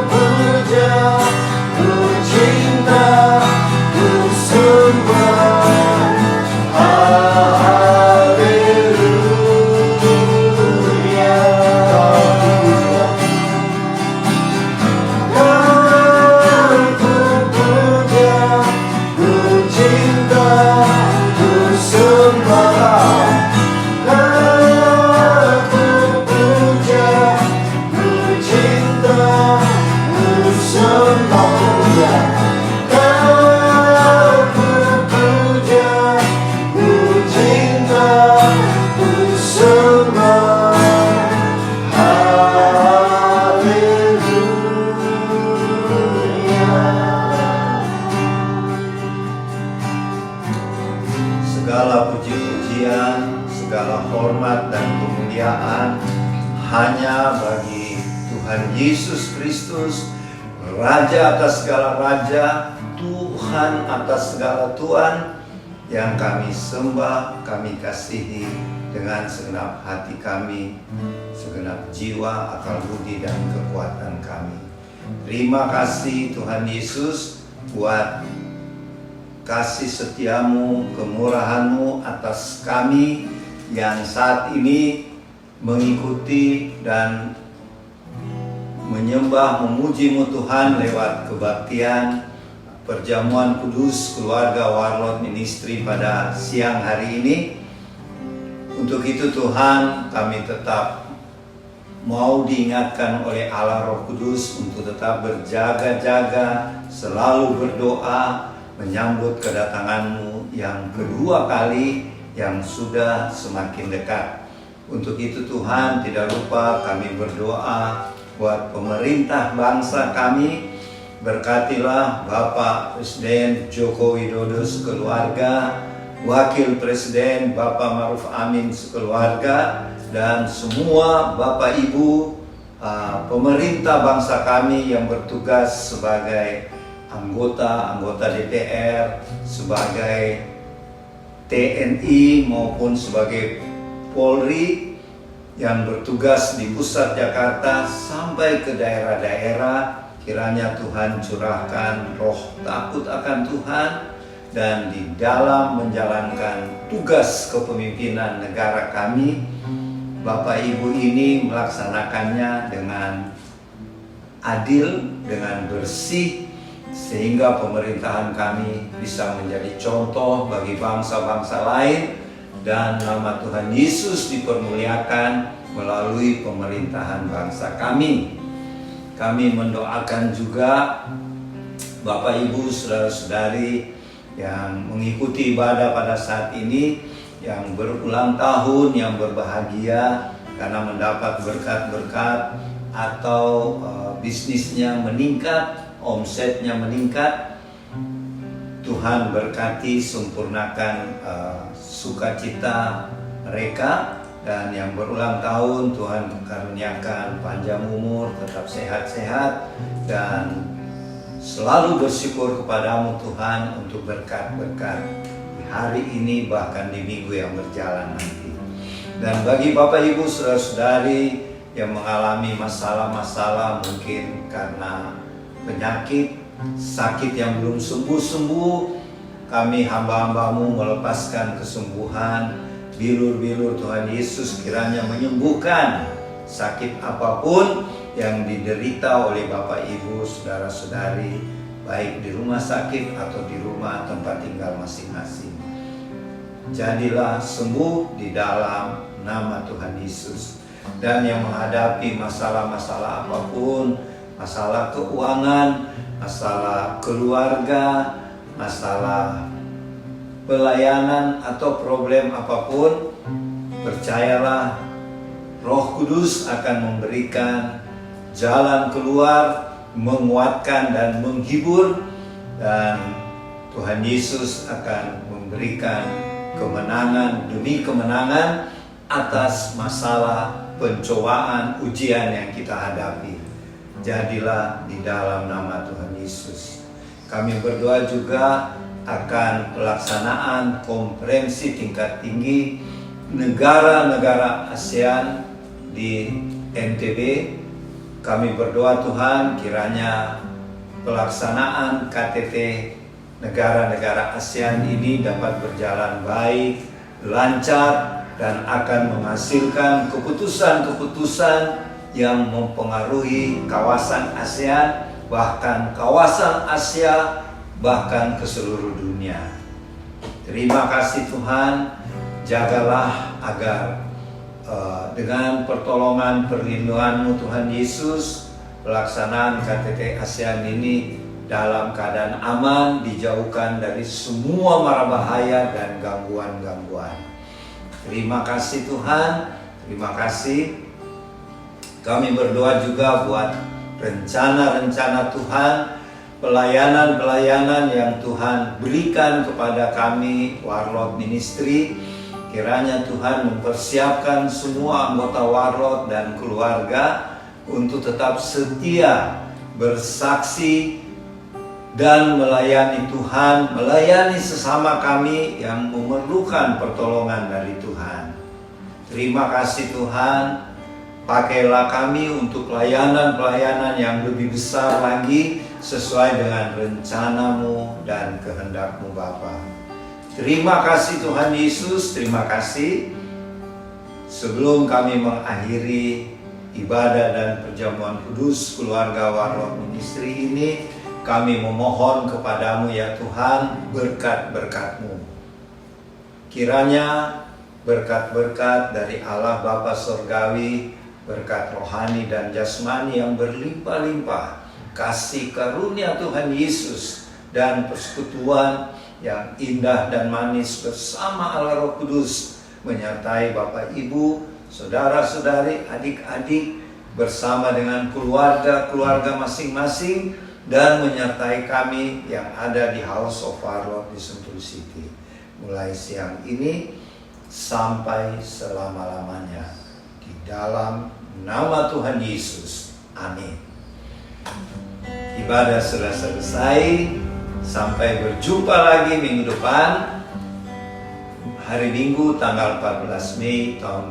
puja, ku cinta, ku sembah. Haleluya. Kau ku puja, ku cinta, ku sembah. Kau ku puja, ku cinta, ku sembah. Kau ku puja, ku cinta, ku sembah. Haleluya. Segala puji-pujian, segala hormat dan kemuliaan hanya bagi Tuhan Yesus Kristus, Raja atas segala raja, Tuhan atas segala Tuhan, yang kami sembah, kami kasihi dengan segenap hati kami, segenap jiwa, akal budi dan kekuatan kami. Terima kasih Tuhan Yesus buat kasih setiamu, kemurahanmu atas kami yang saat ini mengikuti dan menyembah, memuji-Mu Tuhan lewat kebaktian perjamuan kudus keluarga Warlord Ministry pada siang hari ini. Untuk itu Tuhan, kami tetap mau diingatkan oleh Allah Roh Kudus untuk tetap berjaga-jaga, selalu berdoa, menyambut kedatangan-Mu yang kedua kali yang sudah semakin dekat. Untuk itu Tuhan, tidak lupa kami berdoa buat pemerintah bangsa kami. Berkatilah Bapak Presiden Joko Widodo sekeluarga, Wakil Presiden Bapak Ma'ruf Amin sekeluarga, dan semua Bapak Ibu pemerintah bangsa kami yang bertugas sebagai anggota DPR, sebagai TNI maupun sebagai Polri yang bertugas di pusat Jakarta sampai ke daerah-daerah. Kiranya Tuhan curahkan roh takut akan Tuhan, dan di dalam menjalankan tugas kepemimpinan negara kami, Bapak Ibu ini melaksanakannya dengan adil, dengan bersih, sehingga pemerintahan kami bisa menjadi contoh bagi bangsa-bangsa lain, dan nama Tuhan Yesus dipermuliakan melalui pemerintahan bangsa kami. Kami mendoakan juga Bapak Ibu saudara-saudari yang mengikuti ibadah pada saat ini, yang berulang tahun, yang berbahagia karena mendapat berkat-berkat atau bisnisnya meningkat, omsetnya meningkat. Tuhan berkati, sempurnakan sukacita mereka. Dan yang berulang tahun, Tuhan karuniakan panjang umur, tetap sehat-sehat, dan selalu bersyukur kepadamu Tuhan untuk berkat-berkat di hari ini, bahkan di minggu yang berjalan nanti. Dan bagi Bapak Ibu saudara-saudari yang mengalami masalah-masalah, mungkin karena penyakit, sakit yang belum sembuh-sembuh, kami hamba-hambamu melepaskan kesembuhan. Bilur-bilur Tuhan Yesus kiranya menyembuhkan sakit apapun yang diderita oleh Bapak Ibu, saudara-saudari, baik di rumah sakit atau di rumah tempat tinggal masing-masing. Jadilah sembuh di dalam nama Tuhan Yesus. Dan yang menghadapi masalah-masalah apapun, masalah keuangan, masalah keluarga, masalah pelayanan atau problem apapun, percayalah Roh Kudus akan memberikan jalan keluar, menguatkan dan menghibur, dan Tuhan Yesus akan memberikan kemenangan demi kemenangan atas masalah, pencobaan, ujian yang kita hadapi. Jadilah di dalam nama Tuhan Yesus. Kami berdoa juga akan pelaksanaan konferensi tingkat tinggi negara-negara ASEAN di NTB. Kami berdoa Tuhan kiranya pelaksanaan KTT negara-negara ASEAN ini dapat berjalan baik, lancar, dan akan menghasilkan keputusan-keputusan yang mempengaruhi kawasan ASEAN, bahkan kawasan Asia, bahkan ke seluruh dunia. Terima kasih Tuhan, jagalah agar dengan pertolongan perlindungan-Mu Tuhan Yesus, pelaksanaan KTT ASEAN ini dalam keadaan aman, dijauhkan dari semua mara bahaya dan gangguan-gangguan. Terima kasih Tuhan, terima kasih. Kami berdoa juga buat rencana-rencana Tuhan, pelayanan-pelayanan yang Tuhan berikan kepada kami Warlord Ministry. Kiranya Tuhan mempersiapkan semua anggota Warlord dan keluarga untuk tetap setia, bersaksi, dan melayani Tuhan, melayani sesama kami yang memerlukan pertolongan dari Tuhan. Terima kasih Tuhan. Pakailah kami untuk pelayanan-pelayanan yang lebih besar lagi sesuai dengan rencana-Mu dan kehendak-Mu Bapa. Terima kasih Tuhan Yesus, terima kasih. Sebelum kami mengakhiri ibadah dan perjamuan kudus keluarga Warlord Ministry ini, kami memohon kepadamu ya Tuhan berkat-berkat-Mu. Kiranya berkat-berkat dari Allah Bapa Surgawi, berkat rohani dan jasmani yang berlimpah-limpah, kasih karunia Tuhan Yesus, dan persekutuan yang indah dan manis bersama Allah Roh Kudus menyertai Bapak Ibu, saudara-saudari, adik-adik, bersama dengan keluarga-keluarga masing-masing, dan menyertai kami yang ada di House of Warlord di Sentul City, mulai siang ini sampai selama-lamanya. Di dalam nama Tuhan Yesus. Amin. Ibadah sudah selesai. Sampai berjumpa lagi minggu depan, hari Minggu tanggal 14 Mei tahun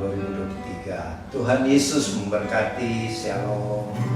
2023. Tuhan Yesus memberkati. Shalom.